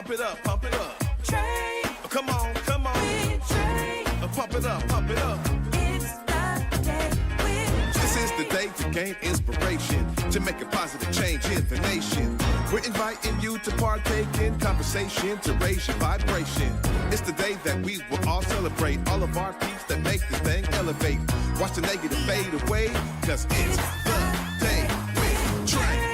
Pump it up, pump it up. Trae. Oh, come on, come on. With Trae. Pump it up, pump it up. It's the day with Trae. This is the day to gain inspiration, to make a positive change in the nation. We're inviting you to partake in conversation, to raise your vibration. It's the day that we will all celebrate all of our peeps that make this thing elevate. Watch the negative fade away, cause it's the day with Trae.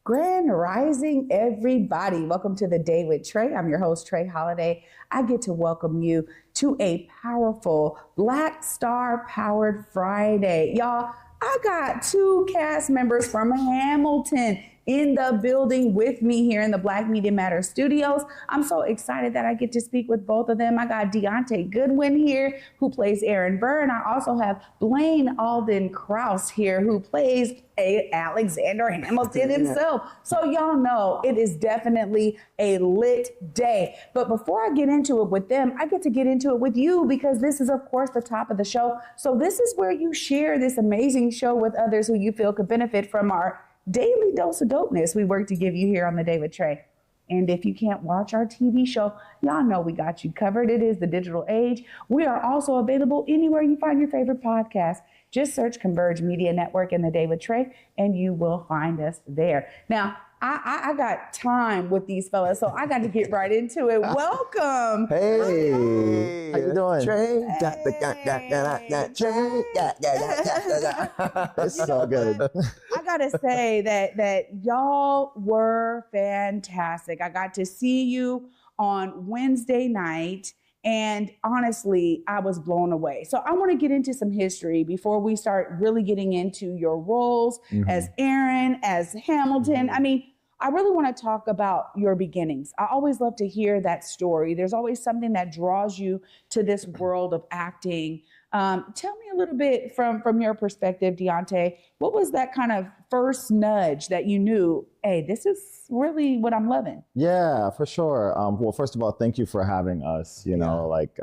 Grand Rising, everybody. Welcome to the Day with Trae. I'm your host, Trae Holiday. I get to welcome you to a powerful Black Star Powered Friday. Y'all, I got two cast members from Hamilton in the building with me here in the Black Media Matters studios. I'm so excited that I get to speak with both of them. I got Deon'te Goodman here, who plays Aaron Burr, and I also have Blaine Alden Krauss here, who plays Alexander Hamilton himself. So y'all know it is definitely a lit day. But before I get into it with them, I get to get into it with you, because this is, of course, the top of the show. So this is where you share this amazing show with others who you feel could benefit from our daily dose of dopeness we work to give you here on the Day with Trae. And if you can't watch our TV show, y'all know we got you covered. It is the digital age. We are also available anywhere you find your favorite podcast. Just search Converge Media Network and the Day with Trae, and you will find us there. Now, I got time with these fellas, so I got to get right into it. Welcome. Hey, how you doing? Trae. It's so good. I gotta say that y'all were fantastic. I got to see you on Wednesday night, and honestly, I was blown away. So I want to get into some history before we start really getting into your roles as Aaron, as Hamilton. I mean, I really want to talk about your beginnings. I always love to hear that story. There's always something that draws you to this world of acting. Tell me a little bit from your perspective, Deon'te. What was that kind of first nudge that you knew, hey, this is really what I'm loving? Yeah, for sure. Well, first of all, thank you for having us. You know, like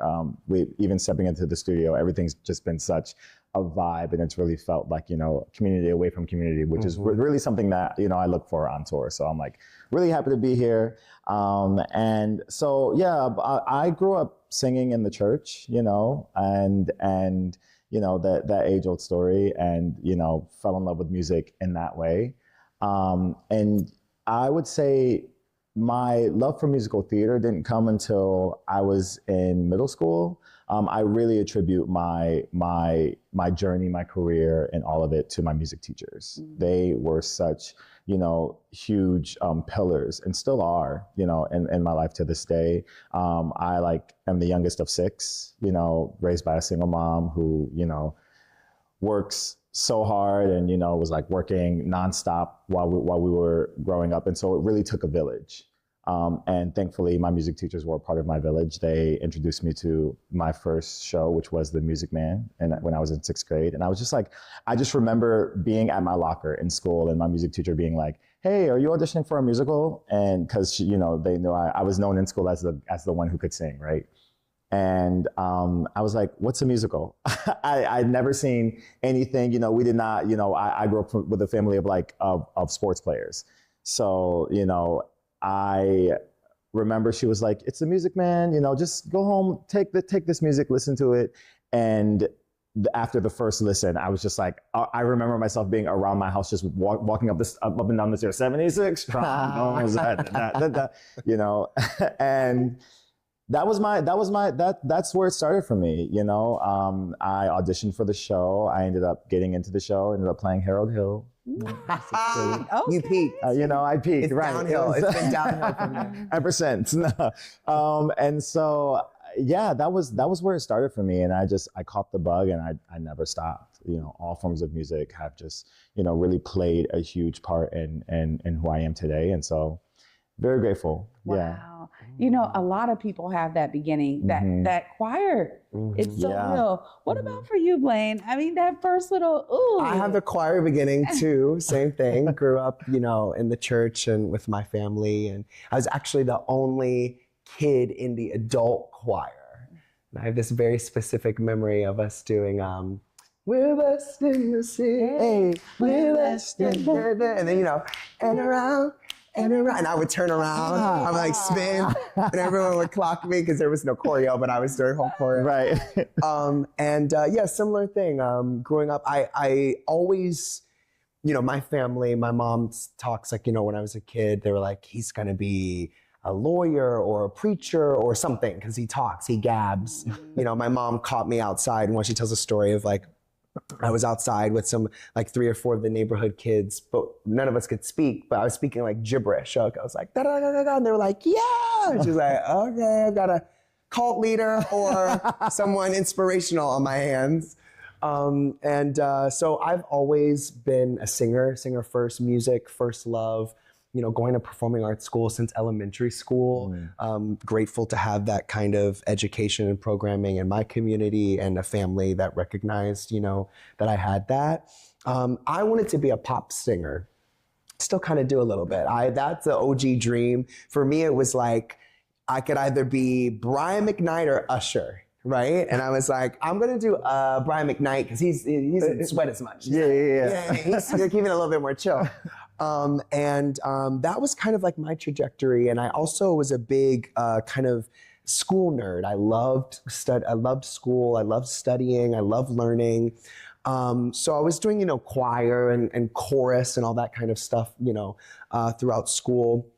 we even stepping into the studio, everything's just been such a vibe, and it's really felt like, you know, community away from community, which is really something that, you know, I look for on tour. So I'm like really happy to be here. And so, yeah, I grew up singing in the church, you know, and you know, that age old story, and, you know, fell in love with music in that way. And I would say my love for musical theater didn't come until I was in middle school. I really attribute my journey, my career, and all of it to my music teachers. They were such, you know, huge pillars, and still are, you know, in my life to this day. I am the youngest of 6, you know, raised by a single mom who, you know, works so hard, and, you know, was like working nonstop while we were growing up. And so it really took a village. And thankfully, my music teachers were a part of my village. They introduced me to my first show, which was The Music Man, and when I was in 6th grade. And I was just like, I just remember being at my locker in school, and my music teacher being like, hey, are you auditioning for a musical? And because, you know, they knew I was known in school as the one who could sing, right? And I was like, what's a musical? I'd never seen anything, you know, we did not, you know, I grew up with a family of sports players. So, you know, I remember she was like, it's The Music Man, you know, just go home, take this music, listen to it. And after the first listen, I was just like, I remember myself being around my house, just walking up and down the stairs, 76, you know, and that's where it started for me, you know. I auditioned for the show. I ended up getting into the show, ended up playing Harold Hill. Okay. You peaked. You know, I peaked, It's right? downhill. It's been downhill from there. Ever since. And so, yeah, that was where it started for me. And I caught the bug, and I never stopped. You know, all forms of music have just, you know, really played a huge part in who I am today. And so, very grateful. Wow. Yeah. You know, a lot of people have that beginning, that choir. It's so real. What about for you, Blaine? I mean, that first little, ooh. I have the choir beginning too, same thing. Grew up, you know, in the church and with my family. And I was actually the only kid in the adult choir. And I have this very specific memory of us doing we're blessed in the city. Hey, we're blessed in the... And then, you know, and around. And I would turn around, I would like spin, and everyone would clock me because there was no choreo, but I was doing whole choreo. Right. Yeah, similar thing. Growing up, I always, you know, my family, my mom talks like, you know, when I was a kid, they were like, he's gonna be a lawyer or a preacher or something because he talks, he gabs. You know, my mom caught me outside, and when she tells a story of like, I was outside with some like 3 or 4 of the neighborhood kids, but none of us could speak, but I was speaking like gibberish. I was like, da da da da da, and they were like, yeah. And she was like, okay, I've got a cult leader or someone inspirational on my hands. So I've always been a singer first, music, first love. You know, going to performing arts school since elementary school. Grateful to have that kind of education and programming in my community and a family that recognized, you know, that I had that. I wanted to be a pop singer. Still kind of do a little bit. That's the OG dream. For me, it was like, I could either be Brian McKnight or Usher. Right? And I was like, I'm gonna do Brian McKnight because he doesn't sweat as much. Yeah. He's keeping it a little bit more chill. That was kind of like my trajectory. And I also was a big kind of school nerd. I loved school. I loved studying. I loved learning. So I was doing, you know, choir and chorus and all that kind of stuff, you know, throughout school.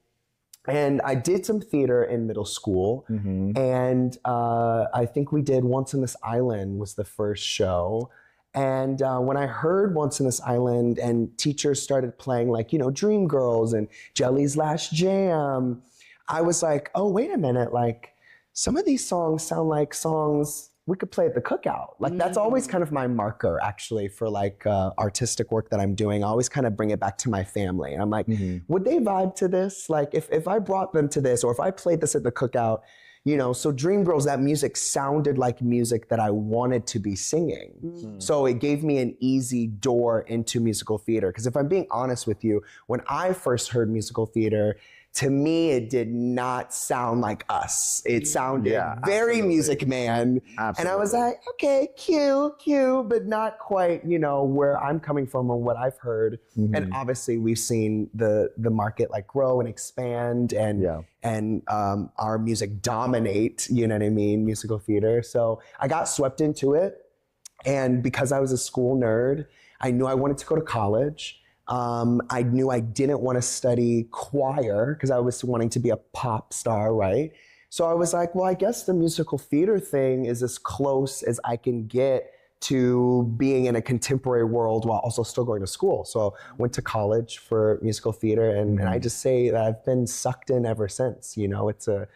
And I did some theater in middle school. And I think we did Once on This Island was the first show. And when I heard Once on This Island and teachers started playing like, you know, Dreamgirls and Jelly's Last Jam, I was like, oh, wait a minute. Like some of these songs sound like songs we could play at the cookout. Like that's always kind of my marker actually for like artistic work that I'm doing. I always kind of bring it back to my family. And I'm like, would they vibe to this? Like if I brought them to this or if I played this at the cookout, you know, so Dreamgirls, that music sounded like music that I wanted to be singing. So it gave me an easy door into musical theater. Because if I'm being honest with you, when I first heard musical theater, to me, it did not sound like us. It sounded very Music Man. And I was like, okay, cute, but not quite, you know, where I'm coming from and what I've heard. And obviously we've seen the market like grow and expand and our music dominate, you know what I mean, musical theater. So I got swept into it. And because I was a school nerd, I knew I wanted to go to college. I knew I didn't want to study choir because I was wanting to be a pop star, right? So I was like, well, I guess the musical theater thing is as close as I can get to being in a contemporary world while also still going to school. So I went to college for musical theater and I just say that I've been sucked in ever since. You know, it's a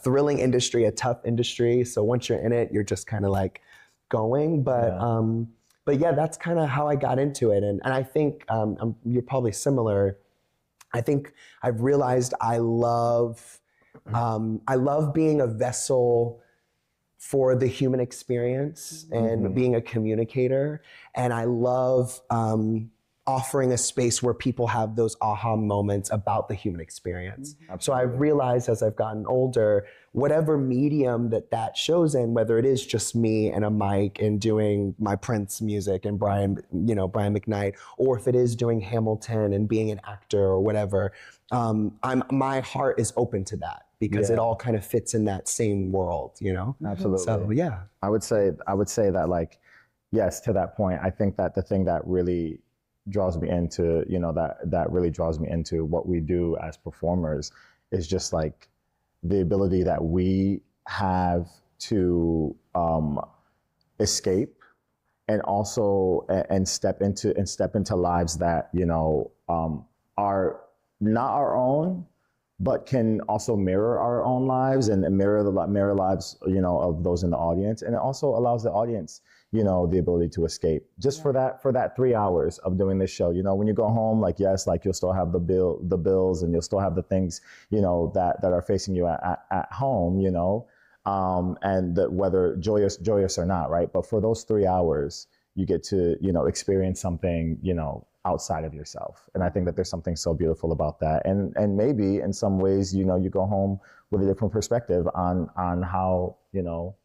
thrilling industry, a tough industry. So once you're in it, you're just kind of like going, But yeah, that's kind of how I got into it. And I think you're probably similar. I think I've realized I love being a vessel for the human experience and being a communicator. And I love offering a space where people have those aha moments about the human experience. So I've realized as I've gotten older, whatever medium that shows in, whether it is just me and a mic and doing my Prince music and Brian McKnight, or if it is doing Hamilton and being an actor or whatever, my heart is open to that because it all kind of fits in that same world, you know? Absolutely. So yeah. I would say that, like, yes, to that point, I think that the thing that really draws me into, you know, that really draws me into what we do as performers is just like the ability that we have to escape and also and step into lives that, you know, are not our own, but can also mirror our own lives and mirror lives, you know, of those in the audience. And it also allows the audience, you know, the ability to escape just for that 3 hours of doing this show. You know, when you go home, like, yes, like you'll still have the bills and you'll still have the things, you know, that are facing you at home, you know, and whether joyous or not, right? But for those 3 hours, you get to, you know, experience something, you know, outside of yourself. And I think that there's something so beautiful about that. And maybe in some ways, you know, you go home with a different perspective on how, you know,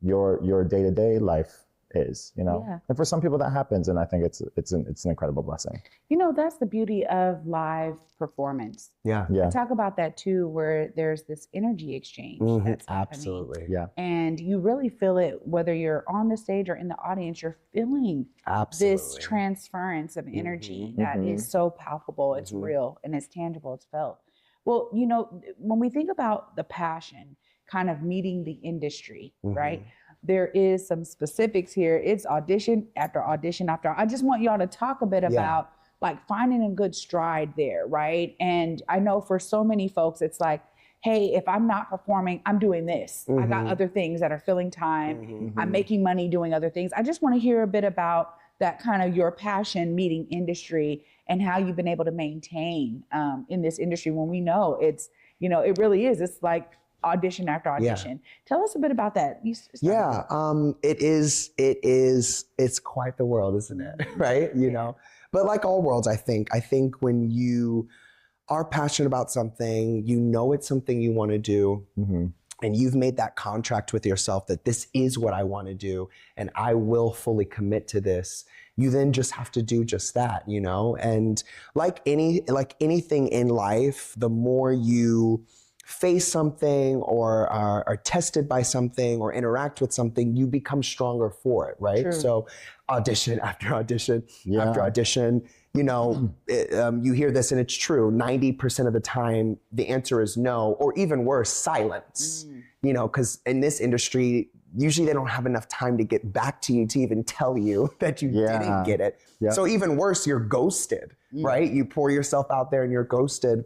your day-to-day life is, you know. Yeah. And for some people that happens, and I think it's an incredible blessing. You know, that's the beauty of live performance. Yeah. Yeah. I talk about that too, where there's this energy exchange that's happening. Absolutely. Yeah. And you really feel it whether you're on the stage or in the audience. You're feeling Absolutely. this transference of energy Mhm. that is so palpable. It's real and it's tangible. It's felt. Well, you know, when we think about the passion kind of meeting the industry, right? There is some specifics here. It's audition after audition after. I just want y'all to talk a bit about like finding a good stride there, right? And I know for so many folks, it's like, hey, if I'm not performing, I'm doing this. I got other things that are filling time. I'm making money doing other things. I just want to hear a bit about that kind of your passion meeting industry and how you've been able to maintain in this industry when we know it's, you know, it really is. It's like audition after audition. Tell us a bit about that. Yeah, it's quite the world, isn't it? Right? You know, but like all worlds, I think when you are passionate about something, you know it's something you want to do, and you've made that contract with yourself that this is what I want to do, and I will fully commit to this. You then just have to do just that, you know. And like anything in life, the more you face something or are tested by something or interact with something, you become stronger for it, right? True. So audition after audition after audition, you know, you hear this and it's true. 90% of the time, the answer is no, or even worse, silence, you know, because in this industry, usually they don't have enough time to get back to you to even tell you that you didn't get it. So even worse, you're ghosted, right? You pour yourself out there and you're ghosted.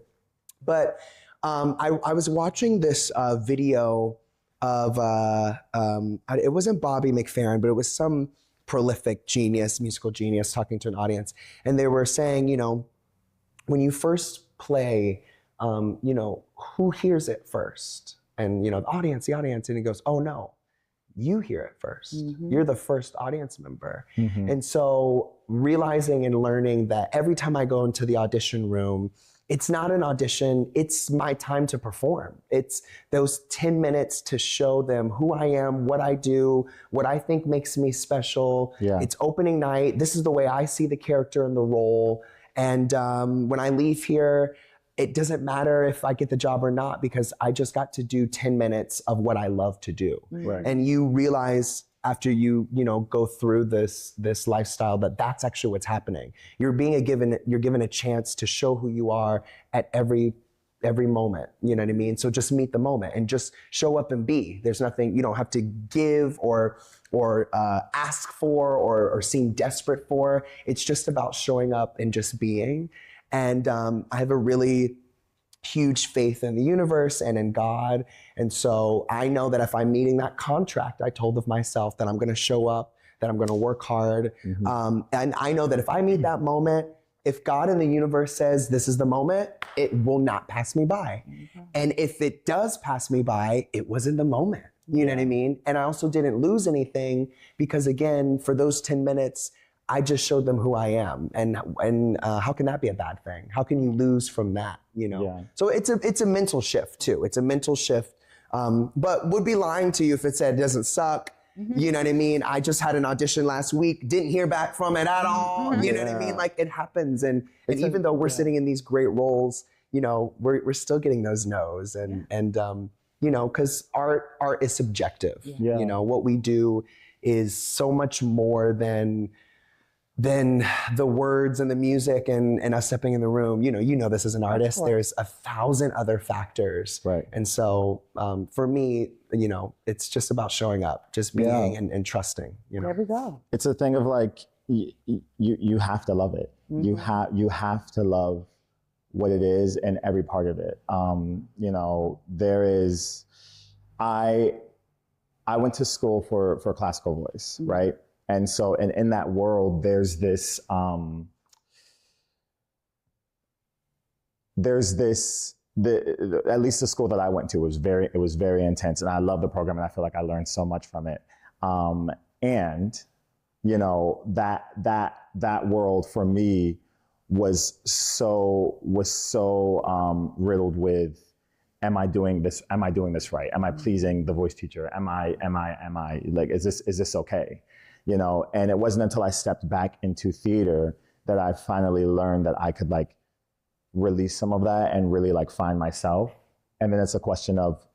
But I was watching this video of, it wasn't Bobby McFerrin, but it was some prolific genius, musical genius talking to an audience. And they were saying, you know, when you first play, you know, who hears it first? And, you know, the audience. And he goes, oh no, you hear it first. You're the first audience member. And so realizing and learning that every time I go into the audition room, it's not an audition, it's my time to perform. It's those 10 minutes to show them who I am, what I do, what I think makes me special. It's opening night. This is the way I see the character and the role. And when I leave here, it doesn't matter if I get the job or not, because I just got to do 10 minutes of what I love to do. And you realize after you know, go through this lifestyle that that's actually what's happening. You're given a chance to show who you are at every moment. You know what I mean? So just meet the moment and just show up and be. There's nothing you don't have to give or ask for or seem desperate for. It's just about showing up and just being. And I have a really huge faith in the universe and in God. And so I know that if I'm meeting that contract, I told of myself that I'm going to show up, that I'm going to work hard. And I know that if I meet that moment, if God in the universe says this is the moment, it will not pass me by. And if it does pass me by, it was in the moment. You know what I mean? And I also didn't lose anything because, again, for those 10 minutes, I just showed them who I am, and how can that be a bad thing? How can you lose from that? You know. So it's a mental shift too. It's a mental shift, but would be lying to you if it said it doesn't suck. You know what I mean? I just had an audition last week, didn't hear back from it at all. You know what I mean? Like it happens, and even though we're sitting in these great roles, you know, we're still getting those no's, and you know, because art is subjective. You know, what we do is so much more than the words and the music and us stepping in the room. You know this as an artist, there's 1,000 other factors. And so for me, you know, it's just about showing up, just being and trusting, you know. There we go. It's a thing of like, you have to love it. You have to love what it is and every part of it. You know, I went to school for classical voice, right? And so, in that world, there's this, at least the school that I went to was very intense, and I love the program, and I feel like I learned so much from it. And, you know, that world for me was so riddled with, am I doing this? Am I doing this right? Am I pleasing the voice teacher? Am I like, is this okay? you know, and it wasn't until I stepped back into theater that I finally learned that I could like release some of that and really like find myself. And then it's a question of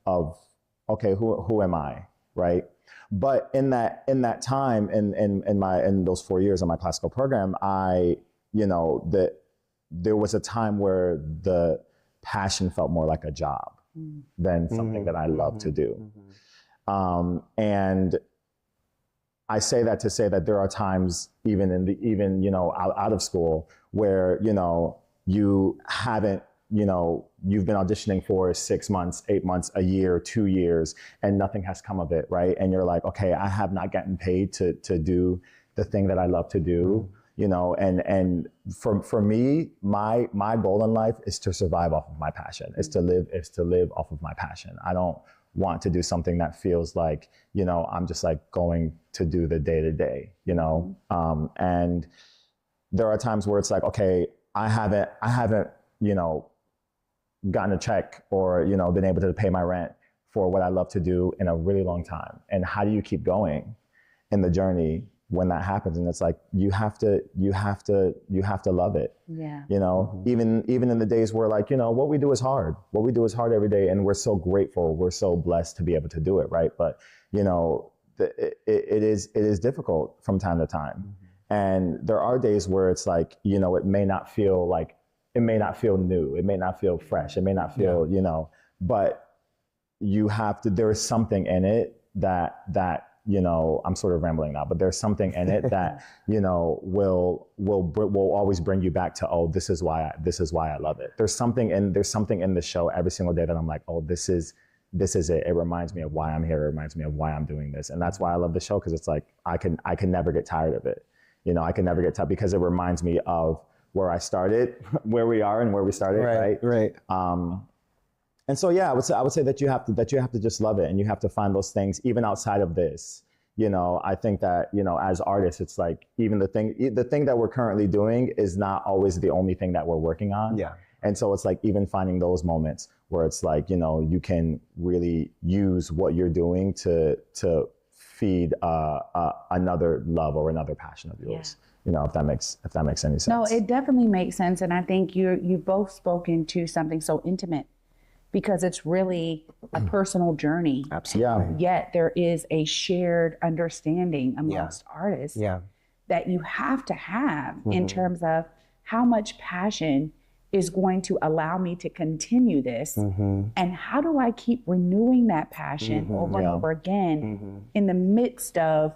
okay, who am I, right? But in that time, in those 4 years of my classical program, there was a time where the passion felt more like a job than something that I love to do. And I say that to say that there are times even out of school where, you haven't, you've been auditioning for 6 months, 8 months, a year, 2 years, and nothing has come of it, right? And you're like, okay, I have not gotten paid to do the thing that I love to do, and for me, my goal in life is to survive off of my passion, is to live off of my passion. I don't want to do something that feels like, I'm just like going to do the day to day, and there are times where it's like, okay, I haven't, gotten a check or, been able to pay my rent for what I love to do in a really long time. And how do you keep going in the journey when that happens? And it's like, you have to love it. Yeah. Even in the days where like, what we do is hard. What we do is hard every day. And we're so grateful. We're so blessed to be able to do it. Right. But, it is difficult from time to time. And there are days where it's like, it may not feel new. It may not feel fresh. It may not feel, but you have to, there is something in it that, I'm sort of rambling now, but there's something in it that, will always bring you back to, oh, this is why I love it. There's something in the show every single day that I'm like, oh, this is it. It reminds me of why I'm here. It reminds me of why I'm doing this. And that's why I love the show. Cause it's like, I can never get tired of it. I can never get tired because it reminds me of where I started, where we are and where we started. Right. And so, yeah, I would say that you have to just love it, and you have to find those things even outside of this. I think that, as artists, it's like even the thing that we're currently doing is not always the only thing that we're working on. Yeah. And so it's like even finding those moments where it's like, you can really use what you're doing to feed another love or another passion of yours. Yeah. If that makes any sense. No, it definitely makes sense. And I think you've both spoken to something so intimate, because it's really a personal journey. Absolutely. Yeah. Yet there is a shared understanding amongst artists that you have to have in terms of how much passion is going to allow me to continue this, and how do I keep renewing that passion over and over again in the midst of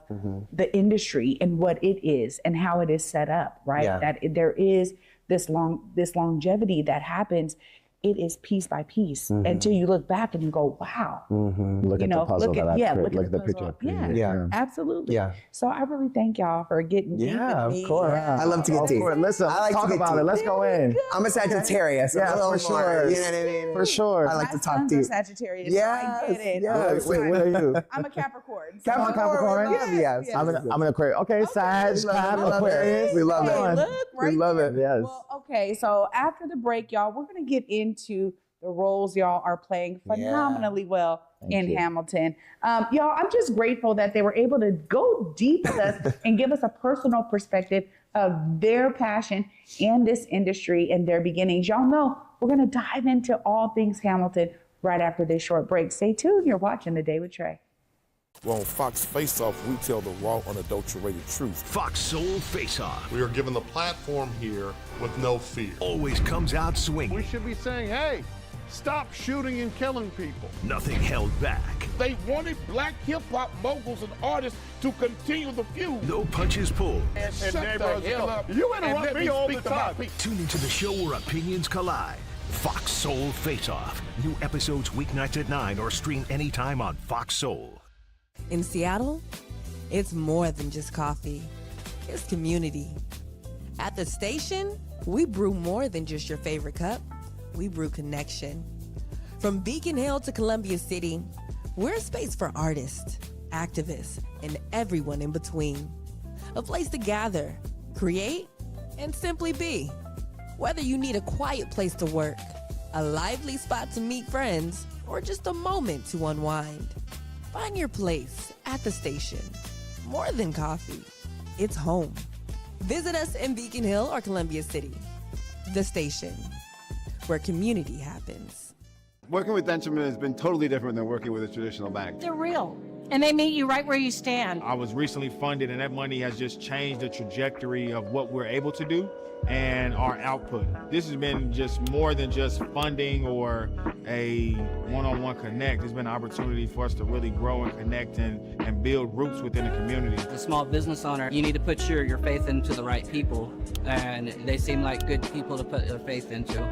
the industry and what it is and how it is set up, right? Yeah. That there is this longevity that happens. It is piece by piece until you look back and you go, wow. Look at the puzzle that I created. Look at the picture I created. Yeah, absolutely. Yeah. So I really thank y'all for getting deep with me. Of course. Yeah. I love to get deep. Listen, I like talk about it. Let's go in. I'm a Sagittarius. Yeah, for sure. You know what I mean? For sure. I like to talk deep. Sagittarius. Yes. So I get it. Yes. Wait, what are you? I'm a Capricorn. Capricorn? Yes. I'm an Aquarius. Okay, Sag, Aquarius. We love it. We love it. Yes. Well, okay, so after the break, y'all, we're going to get into the roles y'all are playing phenomenally well in Hamilton. Y'all, I'm just grateful that they were able to go deep with us and give us a personal perspective of their passion in this industry and their beginnings. Y'all know we're going to dive into all things Hamilton right after this short break. Stay tuned. You're watching The Day with Trae. Well, on Fox Face Off, we tell the raw, unadulterated truth. Fox Soul Face Off. We are given the platform here with no fear. Always comes out swinging. We should be saying, hey, stop shooting and killing people. Nothing held back. They wanted black hip-hop moguls and artists to continue the feud. No punches pulled. And shut the hell up. You interrupt me all the time. Tune into the show where opinions collide. Fox Soul Face Off. New episodes weeknights at 9 or stream anytime on Fox Soul. In Seattle, it's more than just coffee. It's community. At the station, we brew more than just your favorite cup. We brew connection. From Beacon Hill to Columbia City, we're a space for artists, activists, and everyone in between. A place to gather, create, and simply be. Whether you need a quiet place to work, a lively spot to meet friends, or just a moment to unwind. Find your place at the station. more than coffee. It's home. Visit us in Beacon Hill or Columbia City. The Station, where community happens. Working with Denciment has been totally different than working with a traditional bank. They're real, and they meet you right where you stand. I was recently funded, and that money has just changed the trajectory of what we're able to do and our output. This has been just more than just funding or a one-on-one connect. It's been an opportunity for us to really grow and connect and build roots within the community. As a small business owner, you need to put your faith into the right people, and they seem like good people to put their faith into.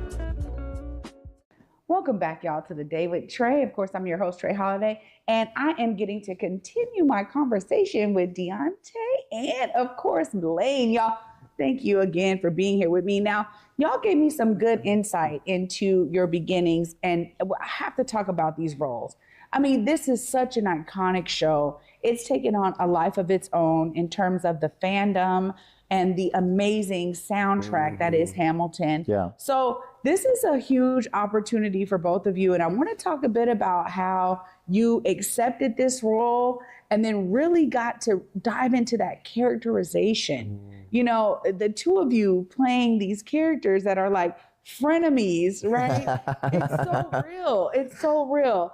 Welcome back, y'all, to The Day with Trae. Of course, I'm your host, Trae Holiday, and I am getting to continue my conversation with Deon'te and, of course, Blaine. Y'all, thank you again for being here with me. Now, y'all gave me some good insight into your beginnings, and I have to talk about these roles. I mean, this is such an iconic show. It's taken on a life of its own in terms of the fandom and the amazing soundtrack that is Hamilton. Yeah. So this is a huge opportunity for both of you. And I want to talk a bit about how you accepted this role and then really got to dive into that characterization. You know, the two of you playing these characters that are like frenemies, right? It's so real. It's so real.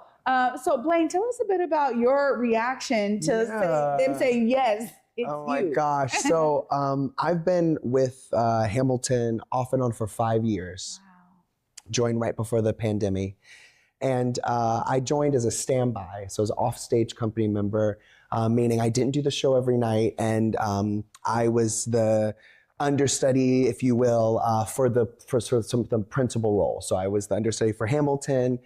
So Blaine, tell us a bit about your reaction to them saying, yes, it's oh my you. gosh. So I've been with Hamilton off and on for 5 years. Wow. Joined right before the pandemic. And I joined as a standby, so as an offstage company member, meaning I didn't do the show every night, and I was the understudy, if you will, for sort of some of the principal roles. So I was the understudy for Hamilton,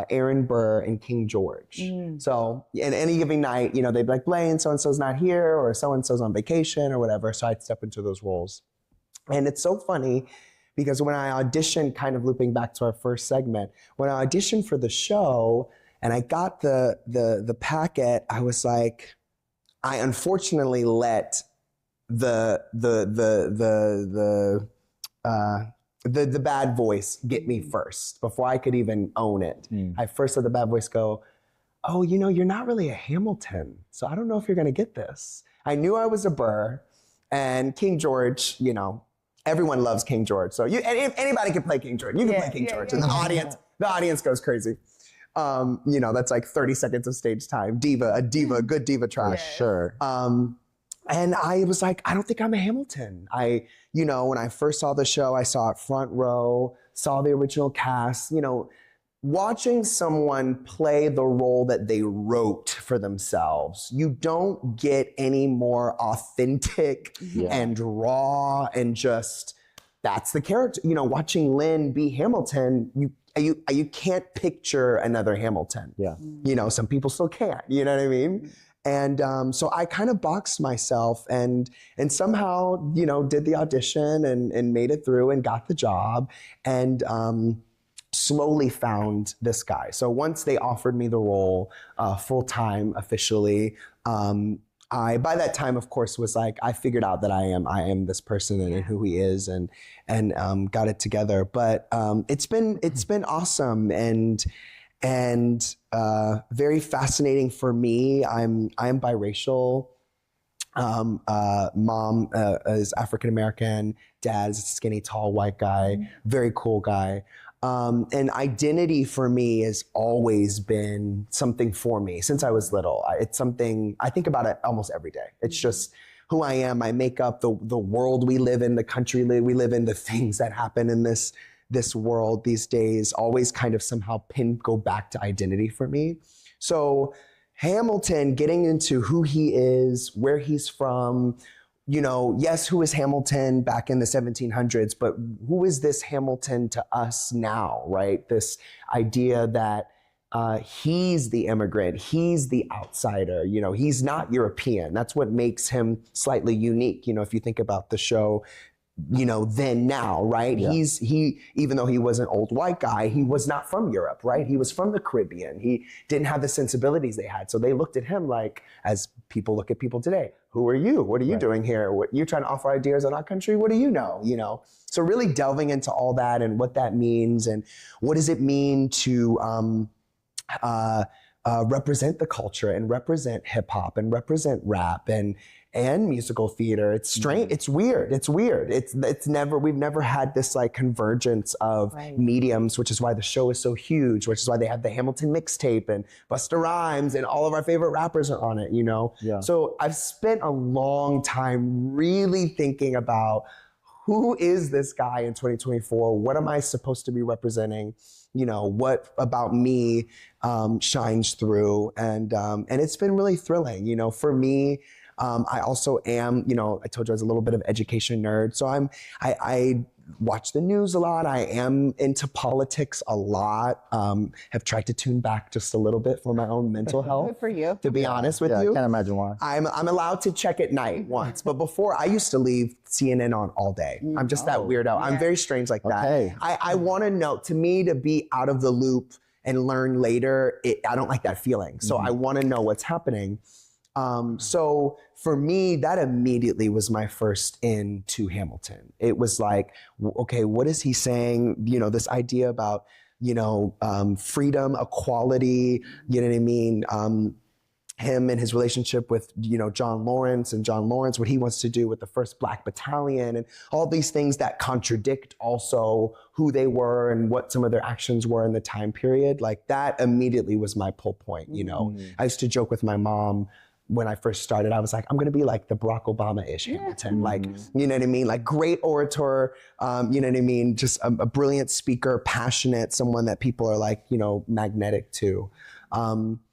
Aaron Burr, and King George. So in any given night, you know, they'd be like, Blaine, so-and-so's not here, or so-and-so's on vacation, or whatever. So I'd step into those roles. And it's so funny, because when I auditioned, kind of looping back to our first segment, when I auditioned for the show and I got the packet, I was like, I unfortunately let the bad voice get me first before I could even own it. I first let the bad voice go, oh, you know, you're not really a Hamilton, so I don't know if you're gonna get this. I knew I was a Burr, and King George, you know, everyone loves King George. So anybody can play King George. You can play King George. And the audience goes crazy. You know, that's like 30 seconds of stage time. Good diva trash. Sure. And I was like, I don't think I'm a Hamilton. You know, when I first saw the show, I saw it front row, saw the original cast, you know, watching someone play the role that they wrote for themselves, you don't get any more authentic and raw and just, that's the character. You know, watching Lynn be Hamilton, you can't picture another Hamilton. Yeah. You know, some people still can't, you know what I mean? And so I kind of boxed myself and somehow, you know, did the audition and made it through and got the job, and slowly found this guy. So once they offered me the role full-time officially, I, by that time, of course, was like, I figured out that I am this person and who he is, and got it together. But it's been awesome and very fascinating for me. I'm biracial. Mom is African American. Dad is a skinny, tall, white guy. Very cool guy. And identity for me has always been something for me since I was little. It's something I think about it almost every day. It's just who I am, my makeup, the world we live in, the country we live in, the things that happen in this world these days always kind of somehow go back to identity for me. So Hamilton, getting into who he is, where he's from, you know, yes, who is Hamilton back in the 1700s, but who is this Hamilton to us now, right? This idea that he's the immigrant, he's the outsider, you know, he's not European. That's what makes him slightly unique. You know, if you think about the show, you know, then now, right? Yeah. He, even though he was an old white guy, he was not from Europe, right? He was from the Caribbean. He didn't have the sensibilities they had. So they looked at him like, as people look at people today, who are you? What are you doing here? You're trying to offer ideas on our country? What do you know? You know? So really delving into all that and what that means and what does it mean to represent the culture and represent hip hop and represent rap and musical theater. It's strange. It's weird. We've never had this like convergence of mediums, which is why the show is so huge, which is why they have the Hamilton mixtape and Busta Rhymes and all of our favorite rappers are on it, you know? Yeah. So I've spent a long time really thinking about who is this guy in 2024? What am I supposed to be representing? You know, what about me shines through? And it's been really thrilling, you know, for me. I also am, you know, I told you I was a little bit of education nerd. So I watch the news a lot. I am into politics a lot. Have tried to tune back just a little bit for my own mental health. Good for you. To be honest with you. I can't imagine why. I'm allowed to check at night once, but before I used to leave CNN on all day. I'm just that weirdo. Yeah. I'm very strange like that. Okay. I want to know, to me, to be out of the loop and learn later, I don't like that feeling. So I want to know what's happening. So for me, that immediately was my first into Hamilton. It was like, okay, what is he saying? You know, this idea about, you know, freedom, equality, you know what I mean? Him and his relationship with, you know, John Lawrence, what he wants to do with the 1st Black Battalion, and all these things that contradict also who they were and what some of their actions were in the time period. Like that immediately was my pull point, you know? I used to joke with my mom when I first started, I was like, I'm gonna be like the Barack Obama-ish Hamilton. Like, you know what I mean? Like great orator, you know what I mean? Just a brilliant speaker, passionate, someone that people are like, you know, magnetic to.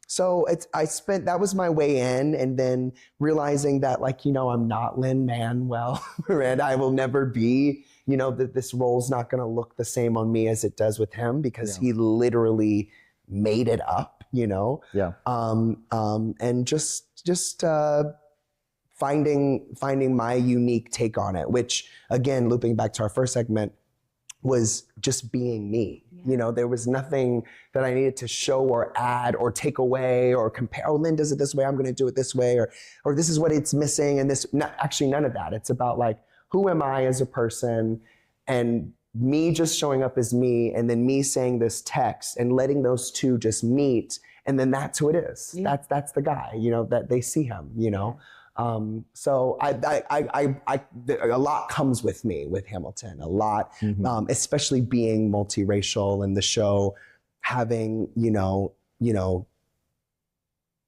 So that was my way in, and then realizing that, like, you know, I'm not Lin-Manuel Miranda. I will never be, you know, that this role's not gonna look the same on me as it does with him, because he literally made it up, you know? Yeah. And just finding my unique take on it, which again, looping back to our first segment, was just being me. You know, there was nothing that I needed to show or add or take away or compare. Oh, Lynn does it this way, I'm gonna do it this way, or this is what it's missing, and this, actually none of that. It's about like, who am I as a person, and me just showing up as me, and then me saying this text and letting those two just meet. And then that's who it is. Yeah. That's the guy, you know, that they see him, you know? So a lot comes with me with Hamilton, a lot, especially being multiracial, and the show having, you know,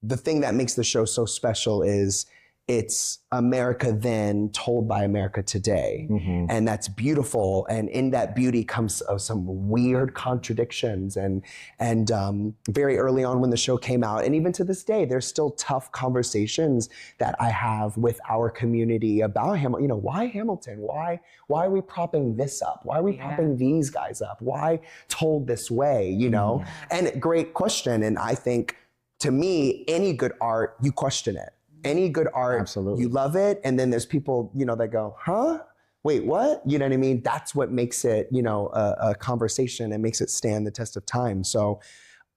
the thing that makes the show so special is it's America then told by America today. And that's beautiful. And in that beauty comes some weird contradictions. And very early on when the show came out, and even to this day, there's still tough conversations that I have with our community about Hamilton. You know, why Hamilton? Why are we propping this up? Why are we propping these guys up? Why told this way, you know? And great question. And I think, to me, any good art, you question it. Any good art, absolutely, you love it, and then there's people, you know, that go, huh? Wait, what? You know what I mean? That's what makes it, you know, a conversation, and makes it stand the test of time. So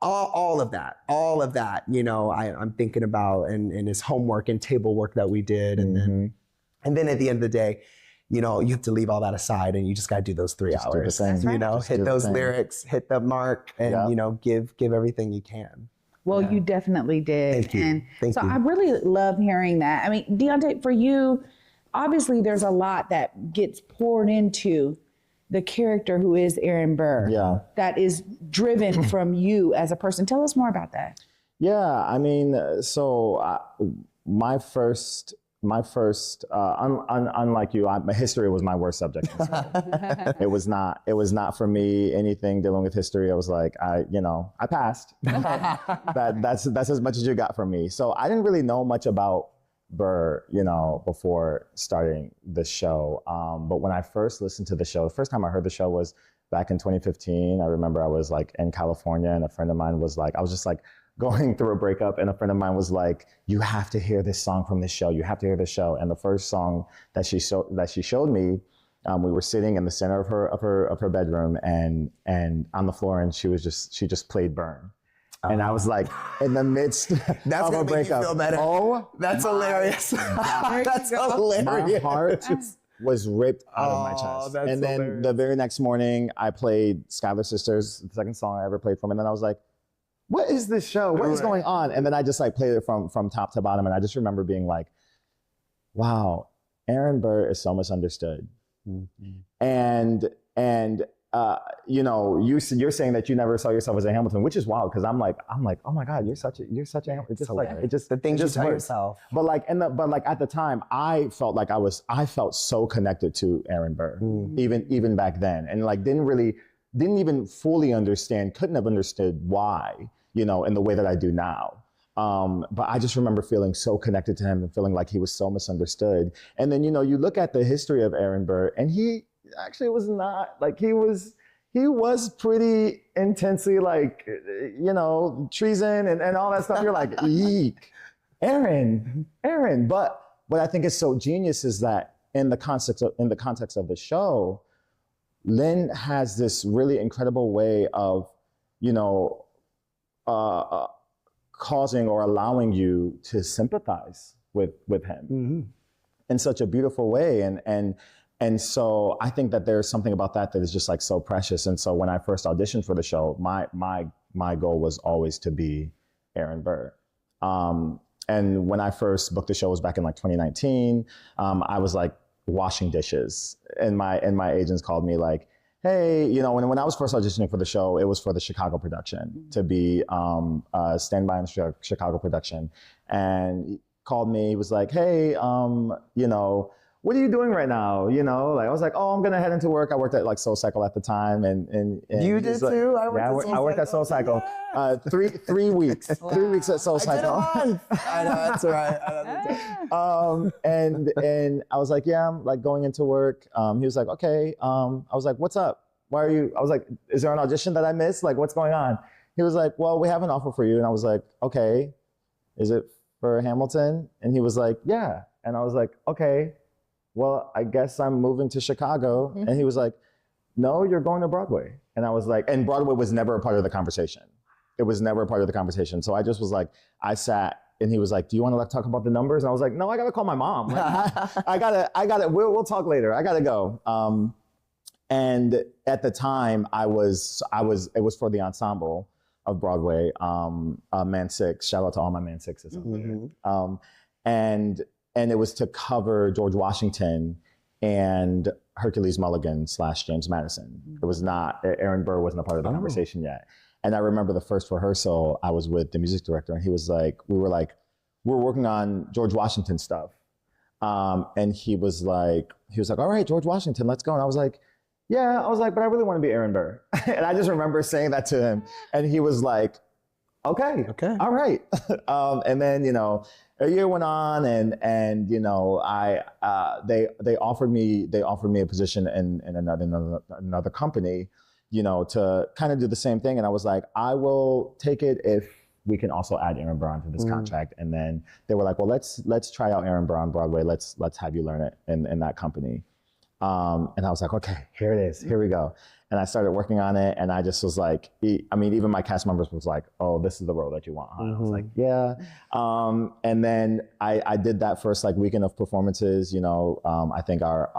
all of that, you know, I'm thinking about, and his homework and table work that we did, and then at the end of the day, you know, you have to leave all that aside, and you just got to do those 3 hours. You know, hit those lyrics, hit the mark, and you know, give everything you can. Well, you definitely did. Thank you. And Thank so you. I really love hearing that. I mean, Deon'te, for you, obviously there's a lot that gets poured into the character who is Aaron Burr. Yeah. That is driven from you as a person. Tell us more about that. Yeah, I mean, so my first, unlike you, history was my worst subject. It was not for me, anything dealing with history. I was like, I passed. That's as much as you got from me. So I didn't really know much about Burr, you know, before starting the show. But when I first listened to the show, the first time I heard the show was back in 2015. I remember I was like in California, and a friend of mine was like, I was just like going through a breakup, and a friend of mine was like, you have to hear this song from this show. You have to hear this show. And the first song that she showed me, we were sitting in the center of her bedroom, and on the floor, and she just played Burn. And I was like, in the midst that's of a breakup. Feel better. Oh, that's hilarious. That's hilarious. My heart was ripped out of my chest. And then hilarious. The very next morning, I played Skylar Sisters, the second song I ever played from, and then I was like, what is this show? What is going on? And then I just like played it from top to bottom. And I just remember being like, wow, Aaron Burr is so misunderstood. And you know, you're saying that you never saw yourself as a Hamilton, which is wild because I'm like, oh my God, you're such a Hamilton. It's just like the things you tell yourself. But like at the time, I felt like I felt so connected to Aaron Burr, even back then, and like didn't even fully understand, couldn't have understood why, you know, in the way that I do now. But I just remember feeling so connected to him and feeling like he was so misunderstood. And then, you know, you look at the history of Aaron Burr, and he actually was not, like, he was pretty intensely, like, you know, treason and all that stuff. You're like, eek, Aaron. But what I think is so genius is that in the context of the show, Lin has this really incredible way of, you know, causing or allowing you to sympathize with him in such a beautiful way. And so I think that there's something about that is just like so precious. And so when I first auditioned for the show, my goal was always to be Aaron Burr. And when I first booked the show, it was back in like 2019. I was like washing dishes, and my agents called me like, hey, you know, when I was first auditioning for the show, it was for the Chicago production to be standby in the Chicago production. And he called me, he was like, hey, you know, what are you doing right now? You know, like I was like, oh, I'm gonna head into work. I worked at like Soul Cycle at the time, and you did like, too. I worked at Soul Cycle. 3 weeks, wow. 3 weeks at Soul Cycle. I know, that's right. And I was like, yeah, I'm like going into work. He was like, okay. I was like, what's up? Why are you? I was like, is there an audition that I missed? Like, what's going on? He was like, well, we have an offer for you. And I was like, okay, is it for Hamilton? And he was like, yeah. And I was like, okay. Well, I guess I'm moving to Chicago. And he was like, no, you're going to Broadway. And I was like, and Broadway was never a part of the conversation. It was never a part of the conversation. So I just was like, I sat, and he was like, do you want to like talk about the numbers? And I was like, no, I got to call my mom. Like, I gotta, we'll talk later. I got to go. And at the time it was for the ensemble of Broadway, Man 6, shout out to all my Man 6s out there. And it was to cover George Washington and Hercules Mulligan / James Madison. It was not, Aaron Burr wasn't a part of the conversation yet. And I remember the first rehearsal, I was with the music director, and he was like, we're working on George Washington stuff. And he was like, all right, George Washington, let's go. And I was like, yeah, but I really want to be Aaron Burr. And I just remember saying that to him, and he was like, okay, all right. And then, you know, a year went on, and you know, they offered me a position in another company, you know, to kind of do the same thing. And I was like, I will take it if we can also add Aaron Burr onto this contract. And then they were like, well, let's try out Aaron Burr on Broadway. Let's have you learn it in that company. And I was like, okay, here it is. Here we go. And I started working on it, and I just was like, I mean, even my cast members was like, oh, this is the role that you want, huh? I was like, yeah. And then I did that first like weekend of performances, you know. I think our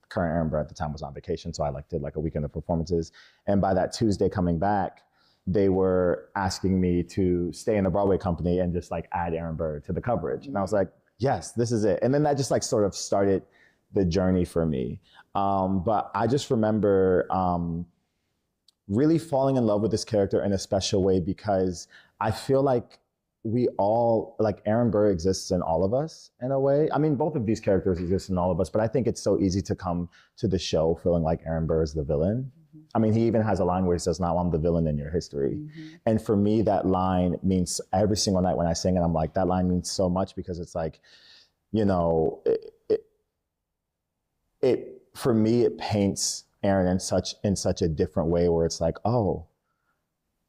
current Aaron Burr at the time was on vacation, so I like did like a weekend of performances. And by that Tuesday coming back, they were asking me to stay in the Broadway company and just like add Aaron Burr to the coverage. And I was like, yes, this is it. And then that just like sort of started the journey for me. But I just remember really falling in love with this character in a special way, because I feel like we all, like Aaron Burr exists in all of us in a way. I mean, both of these characters exist in all of us, but I think it's so easy to come to the show feeling like Aaron Burr is the villain. I mean, he even has a line where he says, now I'm the villain in your history. And for me, that line means every single night when I sing it, I'm like, that line means so much, because it's like, you know, for me, it paints Aaron in such a different way, where it's like, oh,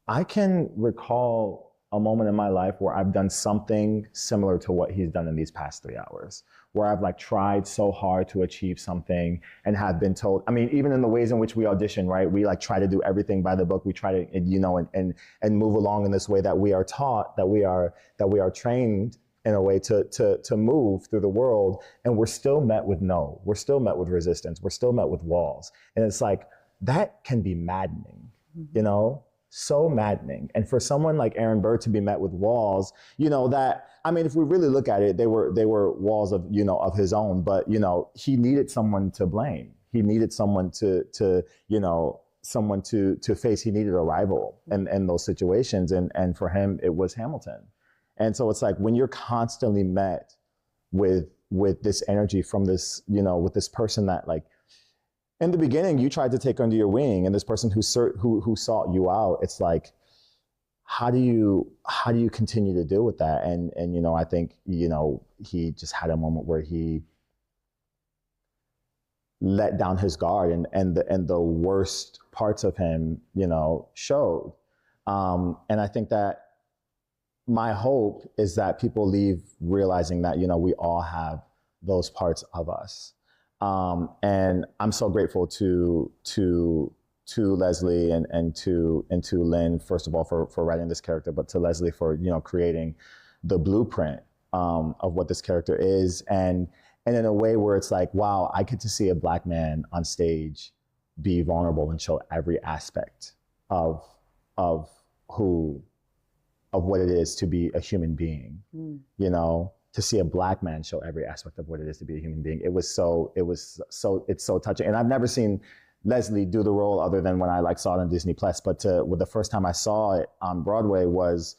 I can recall a moment in my life where I've done something similar to what he's done in these past 3 hours, where I've like tried so hard to achieve something and have been told, I mean, even in the ways in which we audition, right? We like try to do everything by the book. We try to, you know, and move along in this way that we are taught, that we are trained in a way to move through the world. And we're still met with no, we're still met with resistance. We're still met with walls. And it's like, that can be maddening, you know? so maddening. And for someone like Aaron Burr to be met with walls, you know, that, I mean, if we really look at it, they were walls of, you know, of his own, but, you know, he needed someone to blame. He needed someone to you know, someone to face. He needed a rival in those situations. And for him, it was Hamilton. And so it's like, when you're constantly met with this energy from this, you know, with this person that, like, in the beginning, you tried to take under your wing, and this person who sought you out, it's like, how do you continue to deal with that? And you know, I think, you know, he just had a moment where he let down his guard, and the worst parts of him, you know, showed. And I think that my hope is that people leave realizing that, you know, we all have those parts of us. And I'm so grateful to Leslie and to Lynn, first of all, for writing this character, but to Leslie for, you know, creating the blueprint of what this character is, and in a way where it's like, wow, I get to see a Black man on stage be vulnerable and show every aspect of what it is to be a human being. You know, to see a Black man show every aspect of what it is to be a human being. It's so touching. And I've never seen Leslie do the role other than when I saw it on Disney Plus, but the first time I saw it on Broadway was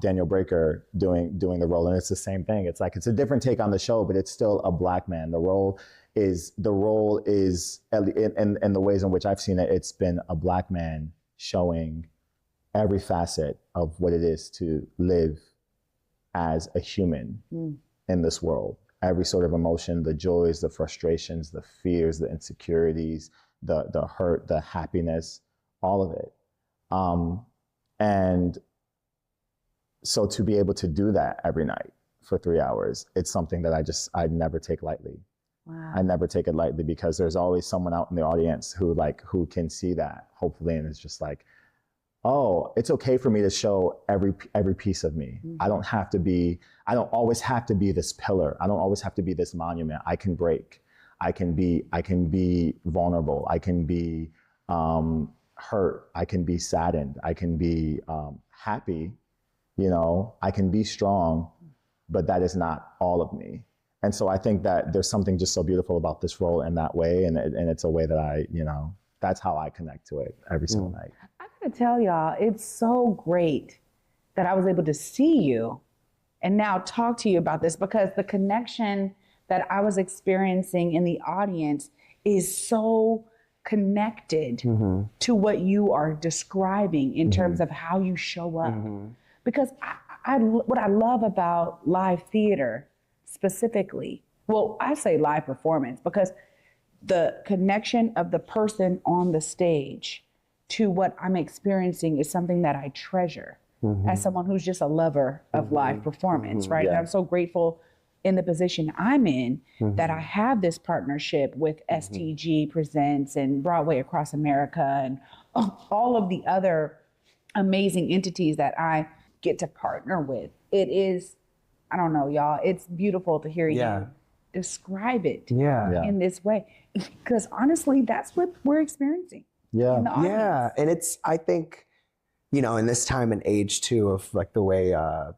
Daniel Breaker doing the role. And it's the same thing. It's like, it's a different take on the show, but it's still a Black man. The role is in the ways in which I've seen it, it's been a Black man showing every facet of what it is to live as a human in this world. Every sort of emotion, the joys, the frustrations, the fears, the insecurities, the hurt, the happiness, all of it. And so to be able to do that every night for 3 hours, it's something that I never take lightly. Wow. I never take it lightly, because there's always someone out in the audience who can see that, hopefully, and it's just like, oh, it's okay for me to show every piece of me. I don't always have to be this pillar. I don't always have to be this monument. I can break. I can be vulnerable. I can be hurt. I can be saddened. I can be happy. You know, I can be strong, but that is not all of me. And so I think that there's something just so beautiful about this role in that way. And it's a way that that's how I connect to it every single night. To tell y'all, it's so great that I was able to see you and now talk to you about this, because the connection that I was experiencing in the audience is so connected to what you are describing in terms of how you show up. Because what I love about live theater specifically, well, I say live performance, because the connection of the person on the stage to what I'm experiencing is something that I treasure as someone who's just a lover of live performance, right? Yeah. And I'm so grateful in the position I'm in that I have this partnership with STG Presents and Broadway Across America and all of the other amazing entities that I get to partner with. It is, I don't know, y'all, it's beautiful to hear you describe it in this way, because honestly, that's what we're experiencing. Yeah. And it's, I think, you know, in this time and age too, of the way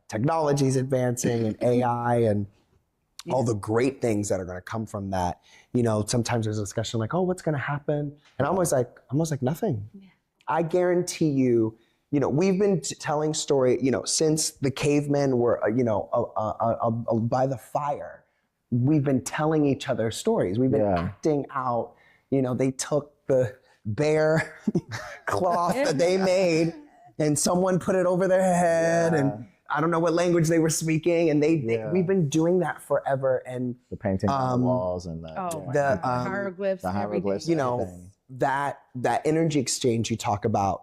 technology is advancing and AI and all the great things that are going to come from that, you know, sometimes there's a discussion like, oh, what's going to happen? And I'm almost like nothing. Yeah. I guarantee you, you know, we've been telling story, you know, since the cavemen were, by the fire, we've been telling each other stories. We've been acting out, you know, they took the bear cloth that they made and someone put it over their head and I don't know what language they were speaking, and we've been doing that forever. And the painting on the walls and the hieroglyphs, the hieroglyphs, you know, that energy exchange you talk about,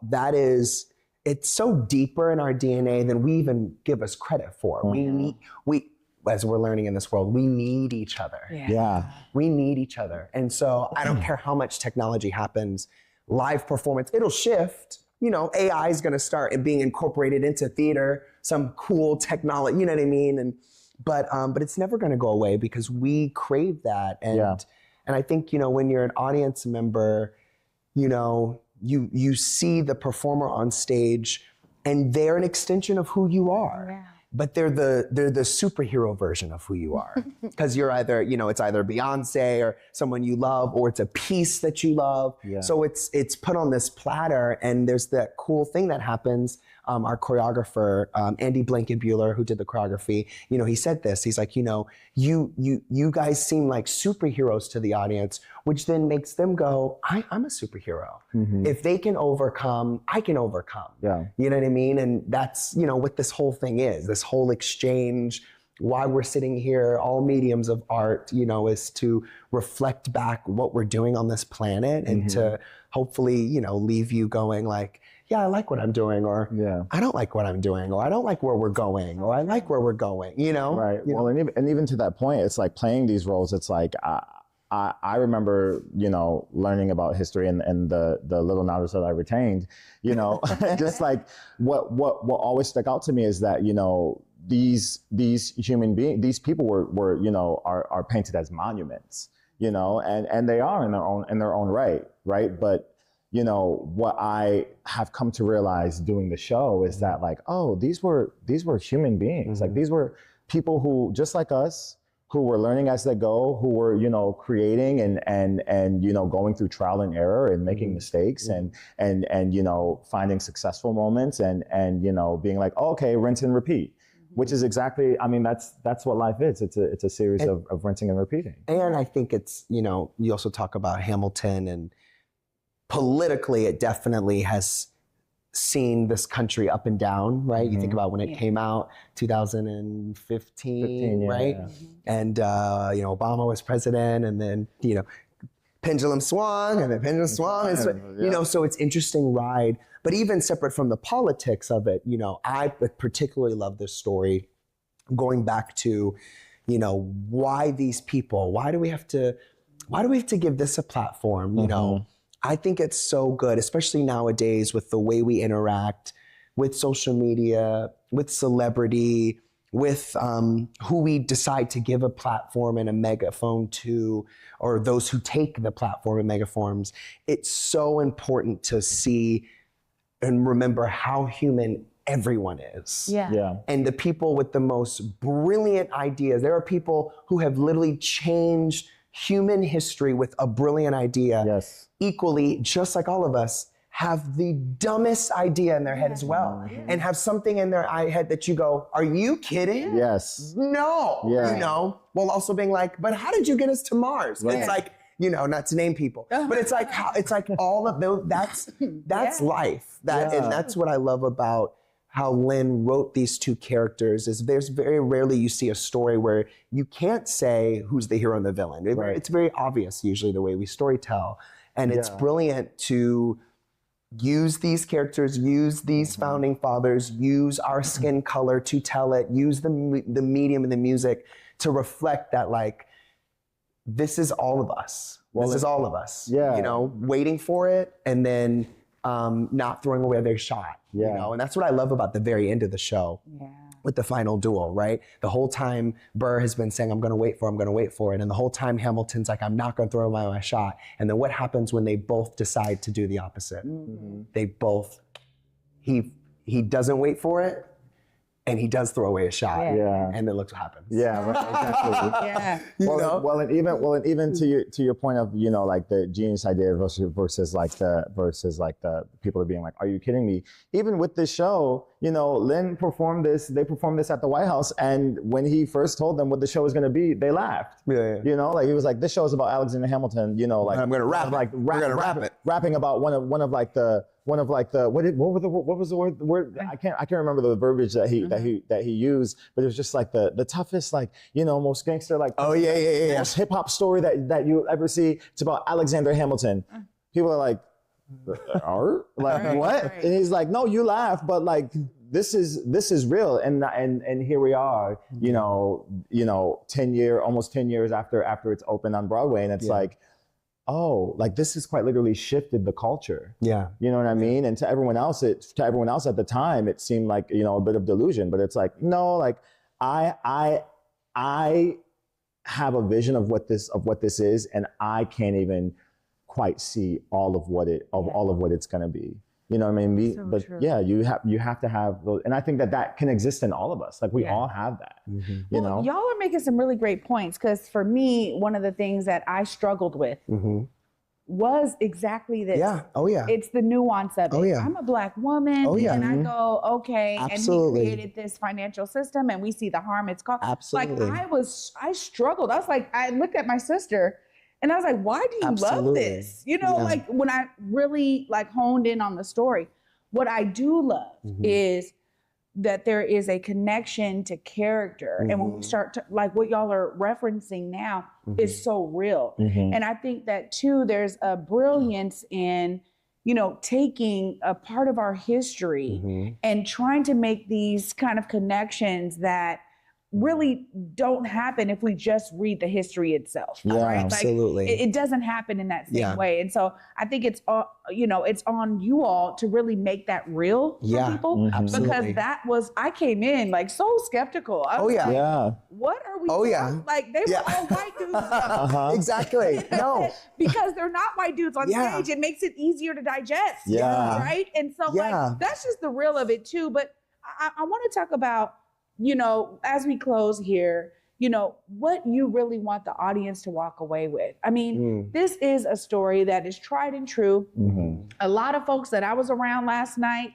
it's so deeper in our DNA than we even give us credit for. We as we're learning in this world, we need each other. We need each other. And so I don't care how much technology happens, live performance, it'll shift. You know, AI is going to start being incorporated into theater, some cool technology, you know what I mean? But it's never going to go away, because we crave that. And I think, you know, when you're an audience member, you know, you see the performer on stage, and they're an extension of who you are. Yeah. But they're the superhero version of who you are. Because you're either, it's either Beyonce or someone you love, or it's a piece that you love. Yeah. So it's put on this platter, and there's that cool thing that happens. Our choreographer, Andy Blankenbuehler, who did the choreography, he said this. He's like, you guys seem like superheroes to the audience, which then makes them go, I'm a superhero. If they can overcome, I can overcome. Yeah. You know what I mean? And that's, what this whole thing is, this whole exchange, why we're sitting here, all mediums of art, is to reflect back what we're doing on this planet and to hopefully, leave you going like, yeah, I like what I'm doing, or I don't like what I'm doing, or I don't like where we're going, or I like where we're going, Right. Well, and even to that point, it's like playing these roles, it's like, I remember, learning about history and the little knowledge that I retained, just like what always stuck out to me is that, these human beings, these people were are painted as monuments, and they are in their own right. But, what I have come to realize doing the show is that like, oh, these were human beings. Like these were people who, just like us, who were learning as they go, who were, creating and going through trial and error and making mistakes and finding successful moments and being like, oh, okay, rinse and repeat, which is exactly, that's what life is. It's a series of rinsing and repeating. And I think it's, you also talk about Hamilton, and politically it definitely has seen this country up and down, right? You think about when it came out, 2015, right? Yeah. And, Obama was president, and then, pendulum swung, and then pendulum swung. And so it's interesting ride. But even separate from the politics of it, I particularly love this story going back to, why these people, why do we have to give this a platform, I think it's so good, especially nowadays with the way we interact with social media, with celebrity, with who we decide to give a platform and a megaphone to, or those who take the platform and megaphons. It's so important to see and remember how human everyone is. Yeah. And the people with the most brilliant ideas. There are people who have literally changed human history with a brilliant idea. Yes. Equally, just like all of us, have the dumbest idea in their head as well, and have something in their head that you go, are you kidding? Yes. No. Yeah. While also being like, but how did you get us to Mars? Right. It's like, not to name people, but it's like all of those, that's life. And that's what I love about how Lynn wrote these two characters, is there's very rarely you see a story where you can't say who's the hero and the villain. It's very obvious usually the way we storytell. And it's brilliant to use these characters, use these founding fathers, use our skin color to tell it, use the medium and the music to reflect that, like, this is all of us. This is all of us. Yeah. Waiting for it and then not throwing away their shot. And that's what I love about the very end of the show. Yeah. With the final duel, right? The whole time Burr has been saying, I'm gonna wait for it. And the whole time Hamilton's like, I'm not gonna throw away my shot. And then what happens when they both decide to do the opposite? They both, he doesn't wait for it, and he does throw away a shot. And then look what happens. Yeah, exactly. Well, and even to your point of, like the genius idea versus the people are being like, are you kidding me? Even with this show, Lynn performed this, they performed this at the White House, and when he first told them what the show was going to be, they laughed. Like he was like, this show is about Alexander Hamilton, like I'm going to rap it. We're going to rap it. Rapping about what was the word? I can't remember the verbiage that he used, but it was just like the toughest, like, most gangster, like, most hip hop story that you ever see. It's about Alexander Hamilton. People are like, art? Like, what? Right. And he's like, no, you laugh, but like, this is real. And here we are, almost 10 years after it's opened on Broadway. And it's like, oh, like this has quite literally shifted the culture. Yeah. You know what I mean? And to everyone else at the time, it seemed like, a bit of delusion, but it's like, no, like I have a vision of what this is, and I can't even quite see all of what it's going to be. You know what I mean? But true. yeah, you have to have those, and I think that can exist in all of us. Like we all have that. You know, y'all are making some really great points, because for me, one of the things that I struggled with was exactly this. Yeah. Oh yeah. It's the nuance of it. Oh, yeah. I'm a Black woman, Oh, yeah. and I go, okay, Absolutely. and we created this financial system, and we see the harm it's caused. Absolutely. Like I struggled. I was like, I looked at my sister, and I was like, why do you love Absolutely. this? You know, Yeah. like when I really like honed in on the story, what I do love is that there is a connection to character. And when we start to, like what y'all are referencing now is so real. And I think that too, there's a brilliance in, you know, taking a part of our history and trying to make these kind of connections that really don't happen if we just read the history itself. Yeah, right? absolutely. Like, it doesn't happen in that same Yeah. way. And so I think it's you know, it's on you all to really make that real for people. Absolutely. Because that was, I came in like so skeptical. I was yeah. like, yeah. what are we Oh, doing? yeah. Like they were all white dudes. Exactly. No. Because they're not white dudes on Yeah. stage. It makes it easier to digest. Yeah. Right? And so Yeah. like that's just the real of it too. But I want to talk about, you know, as we close here, you know, what you really want the audience to walk away with. I mean, this is a story that is tried and true. A lot of folks that I was around last night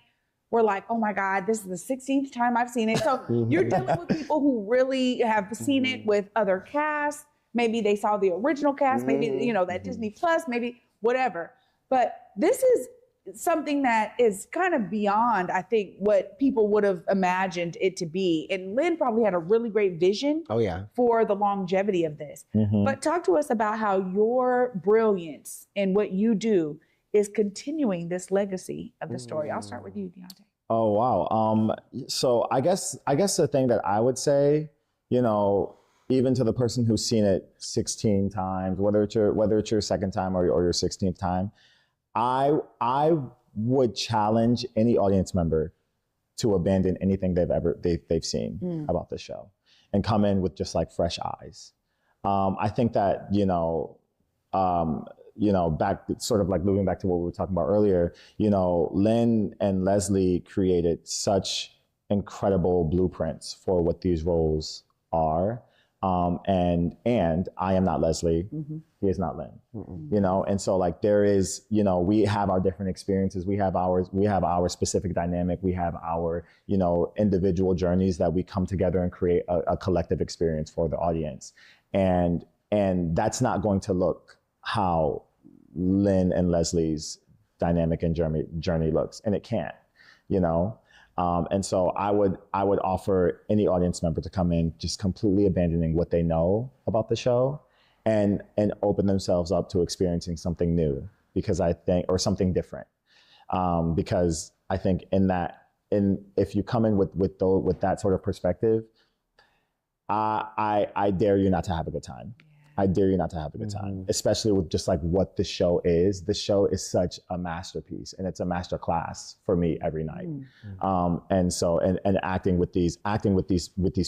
were like, oh my God, this is the 16th time I've seen it. So you're dealing with people who really have seen it with other casts. Maybe they saw the original cast, maybe, you know, that Disney Plus, maybe whatever. But this is something that is kind of beyond, I think, what people would have imagined it to be. And Lynn probably had a really great vision for the longevity of this. But talk to us about how your brilliance and what you do is continuing this legacy of the story. I'll start with you, Deon'te. Oh, wow. So I guess the thing that I would say, you know, even to the person who's seen it 16 times, whether it's your second time or your 16th time, I would challenge any audience member to abandon anything they've seen about the show and come in with just like fresh eyes. I think that, back sort of like moving back to what we were talking about earlier, you know, Lynn and Leslie created such incredible blueprints for what these roles are. And I am not Leslie. He is not Lynn. You know, and so like there is, you know, we have our different experiences. We have our specific dynamic. We have our, you know, individual journeys that we come together and create a collective experience for the audience. And that's not going to look how Lynn and Leslie's dynamic and journey looks, and it can't, you know. And so I would offer any audience member to come in just completely abandoning what they know about the show and open themselves up to experiencing something new, because I think, or something different. Because I think if you come in with that sort of perspective, I dare you not to have a good time. I dare you not to have a good time, especially with just like what the show is. The show is such a masterpiece, and it's a master class for me every night. And so, and acting with these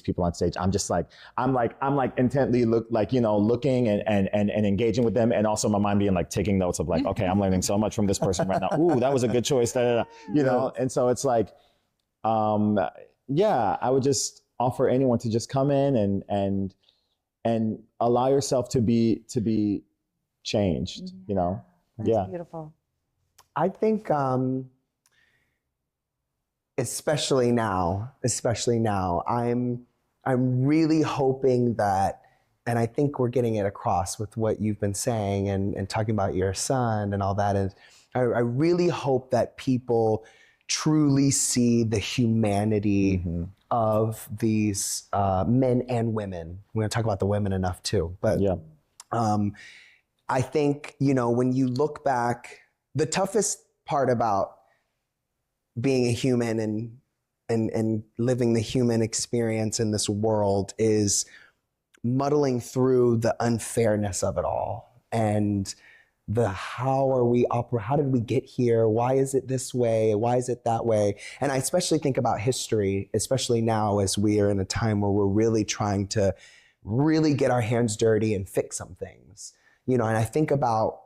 people on stage, I'm just like, I'm intently looking and engaging with them, and also my mind being like taking notes of like, okay, I'm learning so much from this person right now. Ooh, that was a good choice. You know, and so it's like, I would just offer anyone to just come in and allow yourself to be changed, you know? That's beautiful. I think, especially now, I'm really hoping that, and I think we're getting it across with what you've been saying and talking about your son and all that, is I really hope that people truly see the humanity of these men and women. We're gonna talk about the women enough too, but I think, you know, when you look back, the toughest part about being a human and living the human experience in this world is muddling through the unfairness of it all and how did we get here? Why is it this way? Why is it that way? And I especially think about history, especially now as we are in a time where we're really trying to really get our hands dirty and fix some things. You know, and I think about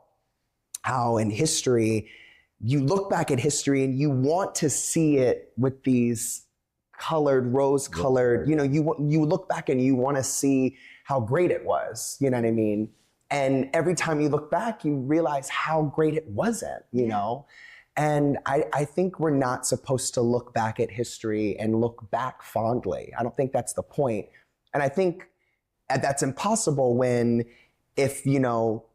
how in history, you look back at history and you want to see it with these colored, rose-colored, you know, you look back and you want to see how great it was, you know what I mean? And every time you look back, you realize how great it wasn't, you know? And I think we're not supposed to look back at history and look back fondly. I don't think that's the point. And I think that's impossible if, you know,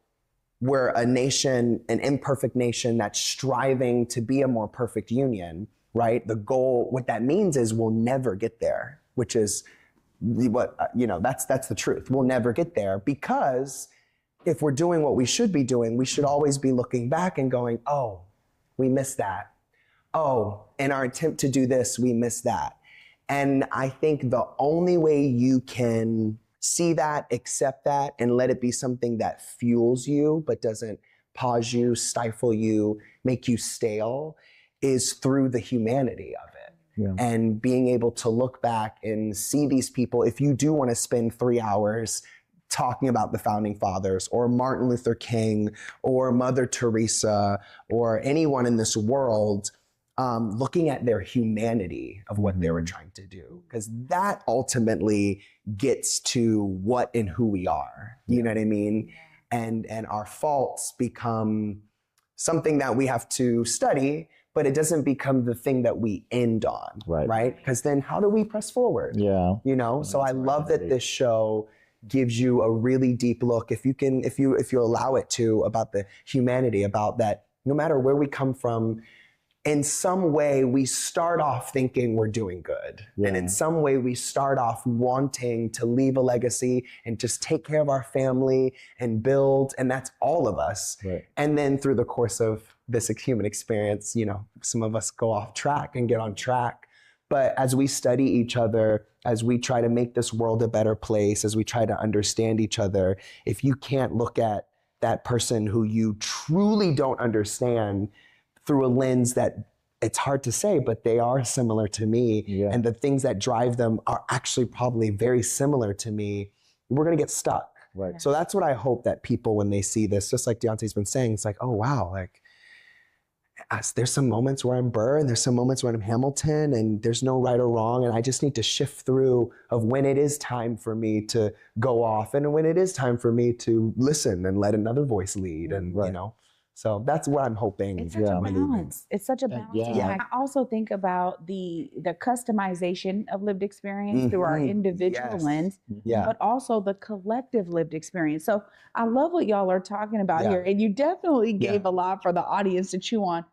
we're a nation, an imperfect nation that's striving to be a more perfect union, right? The goal, what that means is we'll never get there, which is what, you know, that's the truth. We'll never get there because if we're doing what we should be doing, we should always be looking back and going, oh, we missed that. Oh, in our attempt to do this, we missed that. And I think the only way you can see that, accept that, and let it be something that fuels you, but doesn't pause you, stifle you, make you stale, is through the humanity of it. Yeah. And being able to look back and see these people, if you do want to spend 3 hours talking about the founding fathers or Martin Luther King or Mother Teresa or anyone in this world, looking at their humanity of what they were trying to do, because that ultimately gets to what and who we are. You know what I mean? And our faults become something that we have to study, but it doesn't become the thing that we end on, right? Because then how do we press forward? Yeah. You know, so I love that this show gives you a really deep look, if you allow it to, about the humanity, about that no matter where we come from, in some way we start off thinking we're doing good. And in some way we start off wanting to leave a legacy and just take care of our family and build, and that's all of us. And then through the course of this human experience, you know, some of us go off track and get on track. But as we study each other, as we try to make this world a better place, as we try to understand each other, if you can't look at that person who you truly don't understand through a lens that it's hard to say, but they are similar to me, and the things that drive them are actually probably very similar to me, we're gonna get stuck. So that's what I hope that people, when they see this, just like Deon'te's been saying, it's like, oh wow, like, there's some moments where I'm Burr and there's some moments when I'm Hamilton, and there's no right or wrong, and I just need to shift through of when it is time for me to go off and when it is time for me to listen and let another voice lead, and you know. So that's what I'm hoping. It's such a balance. It's such a balance. I also think about the customization of lived experience through our individual lens, but also the collective lived experience. So I love what y'all are talking about here. And you definitely gave a lot for the audience to chew on.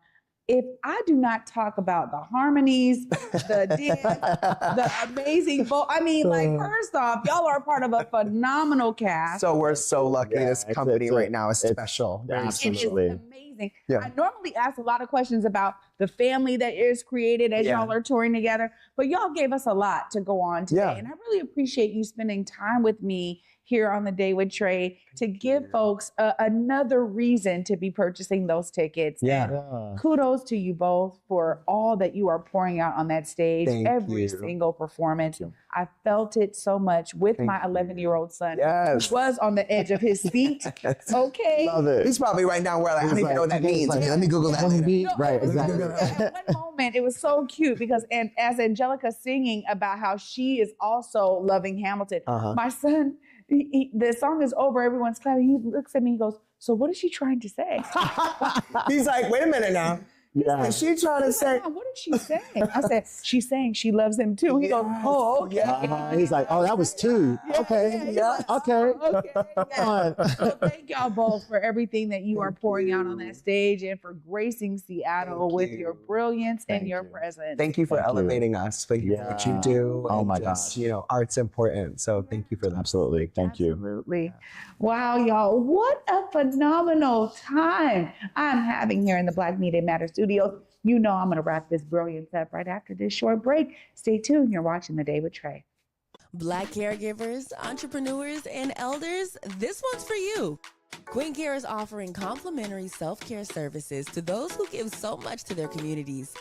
If I do not talk about the harmonies, the dance, the amazing I mean, like, first off, y'all are part of a phenomenal cast. So we're so lucky. This company right now is special. Very special. It is amazing. I normally ask a lot of questions about the family that is created as y'all are touring together, but y'all gave us a lot to go on today. And I really appreciate you spending time with me here on The Day with Trae to give folks another reason to be purchasing those tickets. Kudos to you both for all that you are pouring out on that stage. Every single performance. I felt it so much with my 11-year-old son. Who was on the edge of his seat. Okay. Love it. He's probably right now where like, I don't even know what that means. Let me Google that later. Right, exactly. At one moment, it was so cute because as Angelica singing about how she is also loving Hamilton, my son, the song is over, everyone's clapping. He looks at me, he goes, so what is she trying to say? He's like, wait a minute now. Is she trying to say? What did she say? I said, she's saying she loves him too. He goes, oh, okay. He's like, oh, that was two. Okay. Okay. So thank y'all both for everything that you are pouring out on that stage and for gracing Seattle with your brilliance and your presence. Thank you for elevating us. Thank you for what you do. Oh my gosh. You know, art's important. So thank you for that. Absolutely. Thank you. Absolutely. Wow, y'all. What a phenomenal time I'm having here in the Black Media Matter Studios. You know I'm going to wrap this brilliance up right after this short break. Stay tuned. You're watching The Day with Trae. Black caregivers, entrepreneurs, and elders, this one's for you. Queen Care is offering complimentary self-care services to those who give so much to their communities.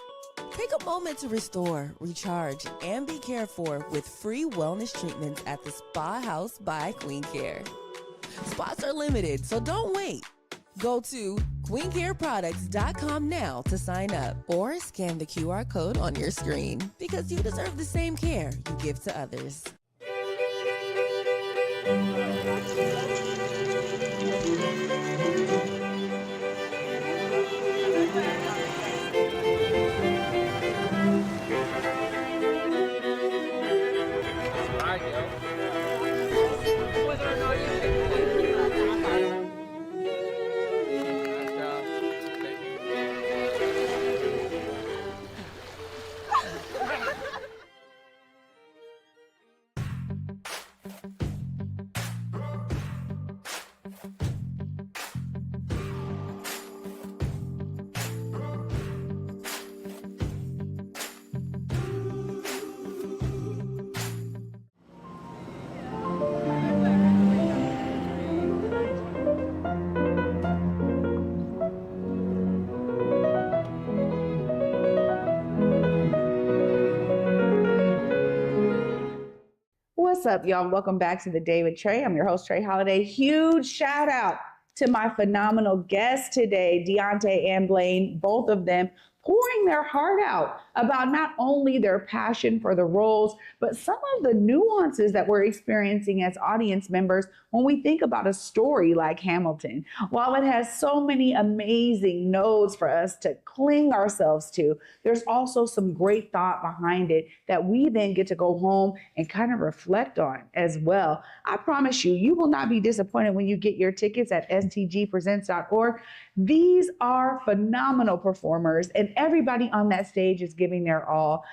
Take a moment to restore, recharge, and be cared for with free wellness treatments at the Spa House by Queen Care. Spots are limited, so don't wait. Go to queencareproducts.com now to sign up or scan the QR code on your screen because you deserve the same care you give to others. What's up, y'all? Welcome back to The Day with Trae. I'm your host, Trae Holiday. Huge shout out to my phenomenal guests today, Deon'te and Blaine, both of them pouring their heart out about not only their passion for the roles, but some of the nuances that we're experiencing as audience members when we think about a story like Hamilton. While it has so many amazing notes for us to cling ourselves to, there's also some great thought behind it that we then get to go home and kind of reflect on as well. I promise you, you will not be disappointed when you get your tickets at stgpresents.org. These are phenomenal performers, and everybody on that stage is giving their all.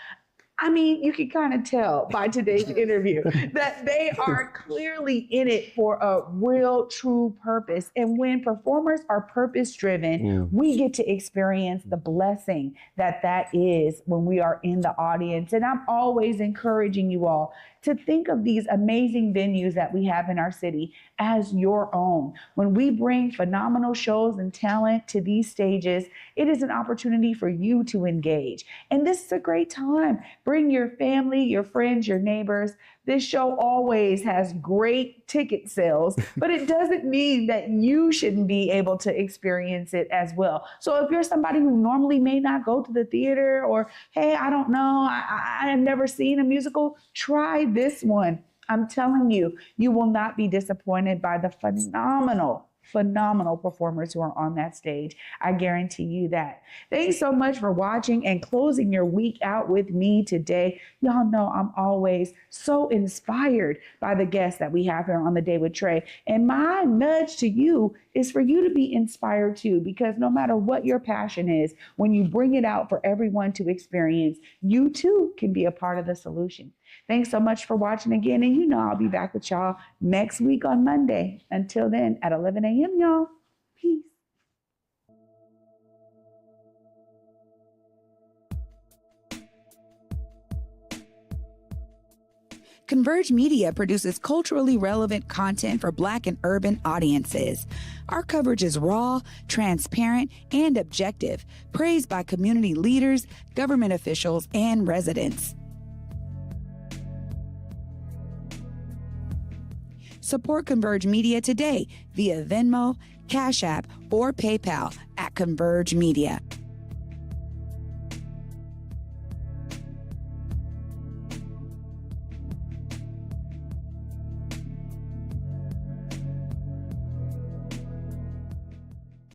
I mean, you can kind of tell by today's interview that they are clearly in it for a real, true purpose. And when performers are purpose-driven, we get to experience the blessing that is when we are in the audience. And I'm always encouraging you all to think of these amazing venues that we have in our city as your own. When we bring phenomenal shows and talent to these stages, it is an opportunity for you to engage. And this is a great time. Bring your family, your friends, your neighbors. This show always has great ticket sales, but it doesn't mean that you shouldn't be able to experience it as well. So if you're somebody who normally may not go to the theater, or, hey, I don't know, I have never seen a musical, try this one. I'm telling you, you will not be disappointed by the phenomenal performers who are on that stage. I guarantee you that. Thanks so much for watching and closing your week out with me today. Y'all know I'm always so inspired by the guests that we have here on The Day with Trae. And my nudge to you is for you to be inspired too, because no matter what your passion is, when you bring it out for everyone to experience, you too can be a part of the solution. Thanks so much for watching again. And you know I'll be back with y'all next week on Monday. Until then, at 11 a.m., y'all. Peace. Converge Media produces culturally relevant content for Black and urban audiences. Our coverage is raw, transparent, and objective, praised by community leaders, government officials, and residents. Support Converge Media today via Venmo, Cash App, or PayPal at Converge Media.